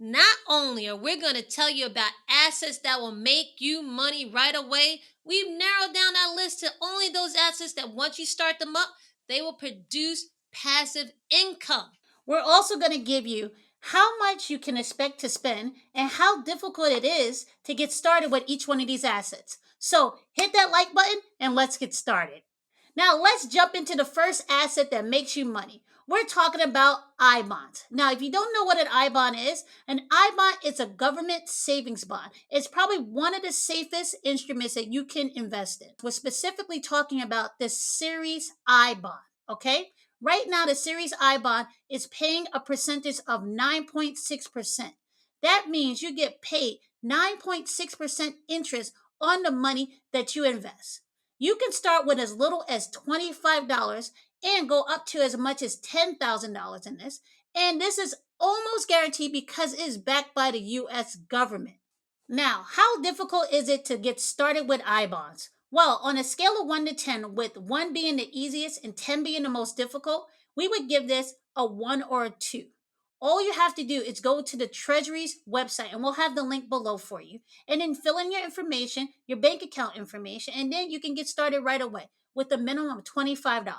Not only are we going to tell you about assets that will make you money right away, we've narrowed down our list to only those assets that once you start them up, they will produce passive income. We're also going to give you how much you can expect to spend and how difficult it is to get started with each one of these assets. So hit that like button and let's get started. Now let's jump into the first asset that makes you money. We're talking about I bonds. Now, if you don't know what an I bond is, an I bond is a government savings bond. It's probably one of the safest instruments that you can invest in. We're specifically talking about the Series I bond, okay? Right now, the Series I bond is paying a percentage of 9.6%. That means you get paid 9.6% interest on the money that you invest. You can start with as little as $25 and go up to as much as $10,000 in this. And this is almost guaranteed because it is backed by the US government. Now, how difficult is it to get started with I bonds? Well, on a scale of 1 to 10, with 1 being the easiest and 10 being the most difficult, we would give this a 1 or a 2. All you have to do is go to the Treasury's website, and we'll have the link below for you, and then fill in your information, your bank account information, and then you can get started right away with a minimum of $25.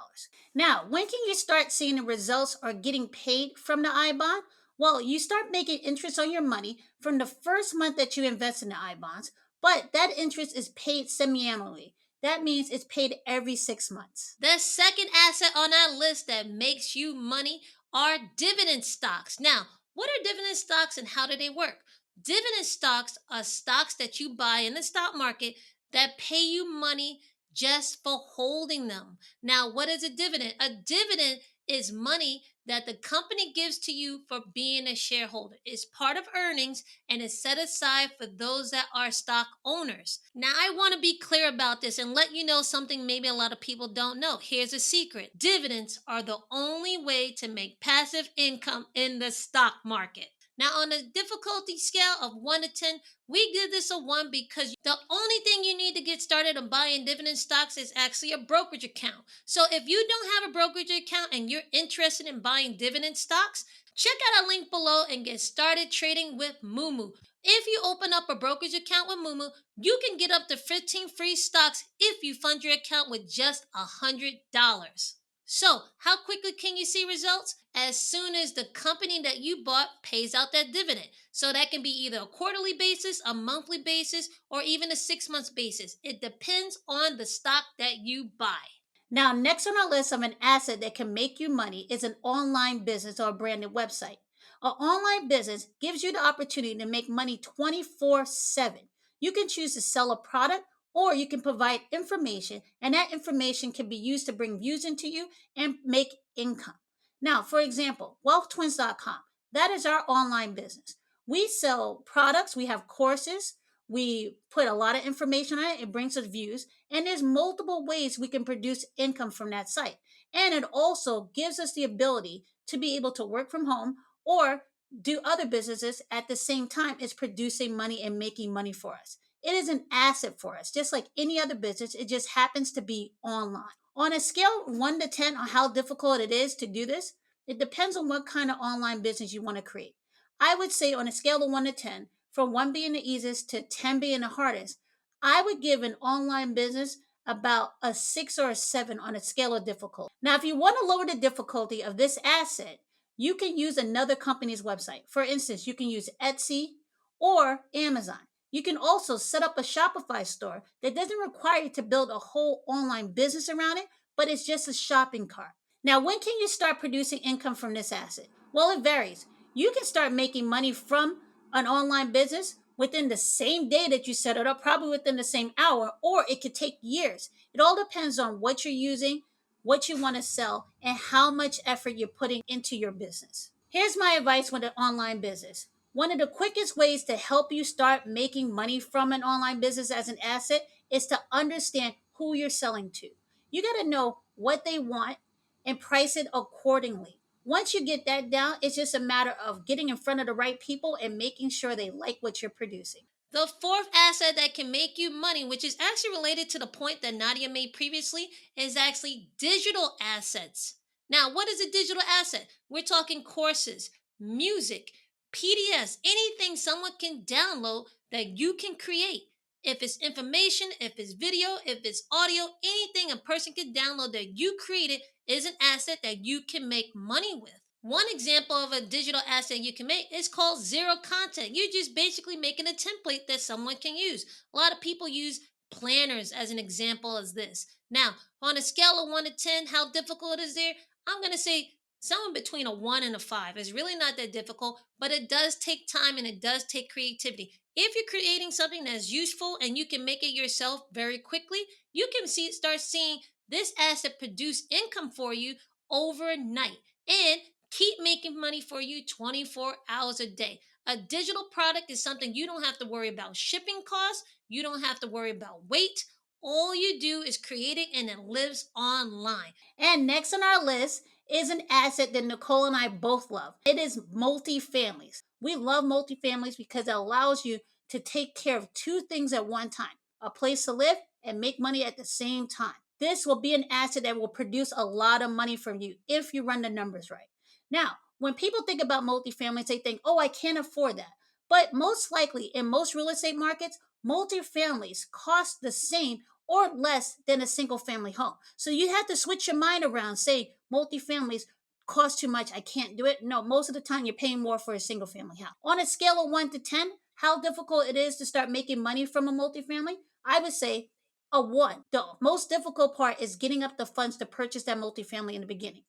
Now, when can you start seeing the results or getting paid from the I bond? Well, you start making interest on your money from the first month that you invest in the I bonds, but that interest is paid semi annually. That means it's paid every 6 months. The second asset on our list that makes you money are dividend stocks. Now, what are dividend stocks and how do they work? Dividend stocks are stocks that you buy in the stock market that pay you money just for holding them. Now, what is a dividend? A dividend is money that the company gives to you for being a shareholder. It's part of earnings and is set aside for those that are stock owners. Now, I want to be clear about this and let you know something maybe a lot of people don't know. Here's a secret: dividends are the only way to make passive income in the stock market. Now, on a difficulty scale of 1 to 10, we give this a 1 because the only thing you need to get started on buying dividend stocks is actually a brokerage account. So if you don't have a brokerage account and you're interested in buying dividend stocks, check out our link below and get started trading with Mumu. If you open up a brokerage account with Mumu, you can get up to 15 free stocks if you fund your account with just $100. So, how quickly can you see results? As soon as the company that you bought pays out that dividend. So, that can be either a quarterly basis, a monthly basis, or even a 6 month basis. It depends on the stock that you buy. Now, next on our list of an asset that can make you money is an online business or a branded website. An online business gives you the opportunity to make money 24/7. You can choose to sell a product or you can provide information, and that information can be used to bring views into you and make income. Now, for example, wealthtwins.com, that is our online business. We sell products, we have courses, we put a lot of information on it, it brings us views, and there's multiple ways we can produce income from that site. And it also gives us the ability to be able to work from home or do other businesses at the same time as producing money and making money for us. It is an asset for us, just like any other business. It just happens to be online. On a scale of 1 to 10 on how difficult it is to do this, it depends on what kind of online business you want to create. I would say on a scale of 1 to 10, from 1 being the easiest to 10 being the hardest, I would give an online business about a 6 or a 7 on a scale of difficulty. Now, if you want to lower the difficulty of this asset, you can use another company's website. For instance, you can use Etsy or Amazon. You can also set up a Shopify store that doesn't require you to build a whole online business around it, but it's just a shopping cart. Now, when can you start producing income from this asset? Well, it varies. You can start making money from an online business within the same day that you set it up, probably within the same hour, or it could take years. It all depends on what you're using, what you want to sell, and how much effort you're putting into your business. Here's my advice with an online business. One of the quickest ways to help you start making money from an online business as an asset is to understand who you're selling to. You got to know what they want and price it accordingly. Once you get that down, it's just a matter of getting in front of the right people and making sure they like what you're producing. The fourth asset that can make you money, which is actually related to the point that Nadia made previously, is actually digital assets. Now, what is a digital asset? We're talking courses, music, PDFs, anything someone can download that you can create. If it's information, if it's video, if it's audio, anything a person can download that you created is an asset that you can make money with. One example of a digital asset you can make is called zero content. You're just basically making a template that someone can use. A lot of people use planners as an example as this. Now, on a scale of 1 to 10, how difficult is there? I'm going to say somewhere between a 1 and a 5. It's really not that difficult, but it does take time and it does take creativity. If you're creating something that's useful and you can make it yourself very quickly, you can start seeing this asset produce income for you overnight and keep making money for you 24 hours a day. A digital product is something you don't have to worry about shipping costs, you don't have to worry about weight. All you do is create it and it lives online. And next on our list is an asset that Nicole and I both love. It is multifamilies. We love multifamilies because it allows you to take care of two things at one time: a place to live and make money at the same time. This will be an asset that will produce a lot of money from you if you run the numbers right. Now, when people think about multifamilies, they think, oh, I can't afford that. But most likely, in most real estate markets, multifamilies cost the same or less than a single family home. So you have to switch your mind around, say multifamilies cost too much, I can't do it. No, most of the time you're paying more for a single family house. On a scale of 1 to 10, how difficult it is to start making money from a multifamily, I would say a 1. The most difficult part is getting up the funds to purchase that multifamily in the beginning.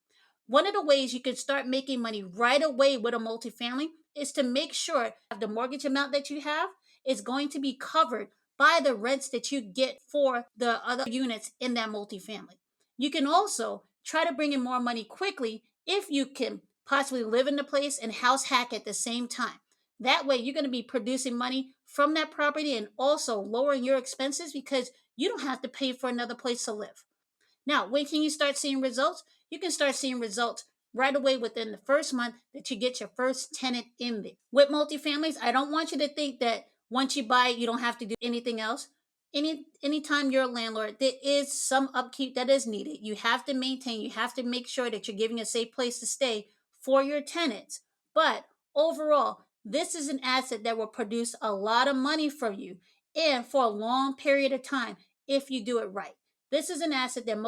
One of the ways you can start making money right away with a multifamily is to make sure the mortgage amount that you have is going to be covered by the rents that you get for the other units in that multifamily. You can also try to bring in more money quickly if you can possibly live in the place and house hack at the same time. That way, you're going to be producing money from that property and also lowering your expenses because you don't have to pay for another place to live. Now, when can you start seeing results? You can start seeing results right away within the first month that you get your first tenant in there. With multifamilies, I don't want you to think that once you buy it, you don't have to do anything else. Anytime you're a landlord, there is some upkeep that is needed. You have to maintain, you have to make sure that you're giving a safe place to stay for your tenants. But overall, this is an asset that will produce a lot of money for you and for a long period of time if you do it right. This is an asset that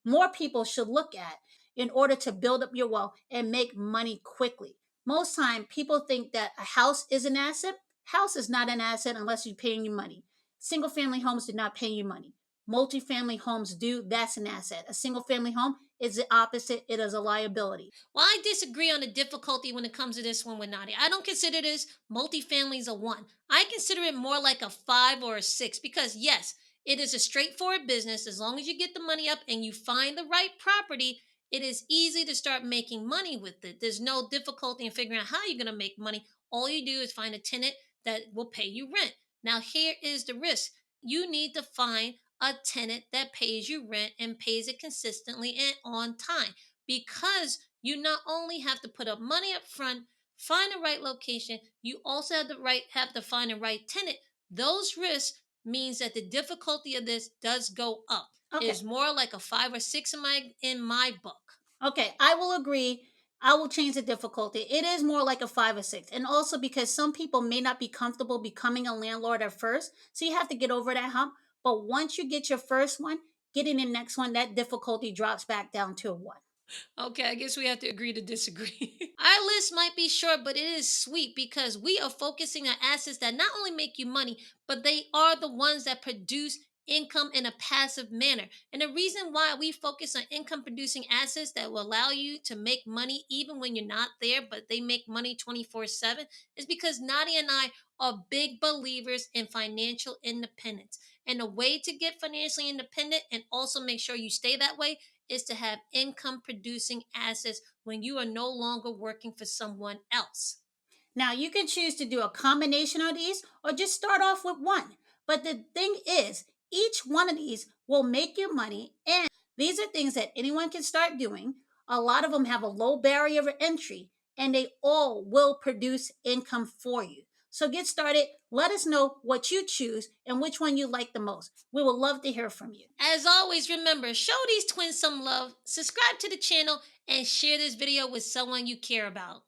more people should look at in order to build up your wealth and make money quickly. Most time people think that a house is an asset. House is not an asset unless you're paying you money. Single family homes do not pay you money. Multifamily homes do. That's an asset. A single family home is the opposite. It is a liability. Well, I disagree on the difficulty when it comes to this one with Nadia. I don't consider this multifamilies a 1. I consider it more like a 5 or a 6 because, yes, it is a straightforward business. As long as you get the money up and you find the right property, it is easy to start making money with it. There's no difficulty in figuring out how you're going to make money. All you do is find a tenant that will pay you rent. Now, here is the risk: you need to find a tenant that pays you rent and pays it consistently and on time, because you not only have to put up money up front, find the right location, you also have to find the right tenant. Those risks means that the difficulty of this does go up. Okay. It's more like a 5 or 6 in my book. Okay, I will agree. I will change the difficulty. It is more like a 5 or 6. And also because some people may not be comfortable becoming a landlord at first. So you have to get over that hump. But once you get your first one, getting the next one, that difficulty drops back down to a 1. Okay, I guess we have to agree to disagree. Our list might be short, but it is sweet because we are focusing on assets that not only make you money, but they are the ones that produce income in a passive manner. And the reason why we focus on income producing assets that will allow you to make money even when you're not there, but they make money 24/7, is because Nadia and I are big believers in financial independence. And the way to get financially independent and also make sure you stay that way is to have income producing assets when you are no longer working for someone else. Now, you can choose to do a combination of these or just start off with one. But the thing is, each one of these will make you money, and these are things that anyone can start doing. A lot of them have a low barrier of entry, and they all will produce income for you. So get started. Let us know what you choose and which one you like the most. We would love to hear from you. As always, remember, show these twins some love, subscribe to the channel, and share this video with someone you care about.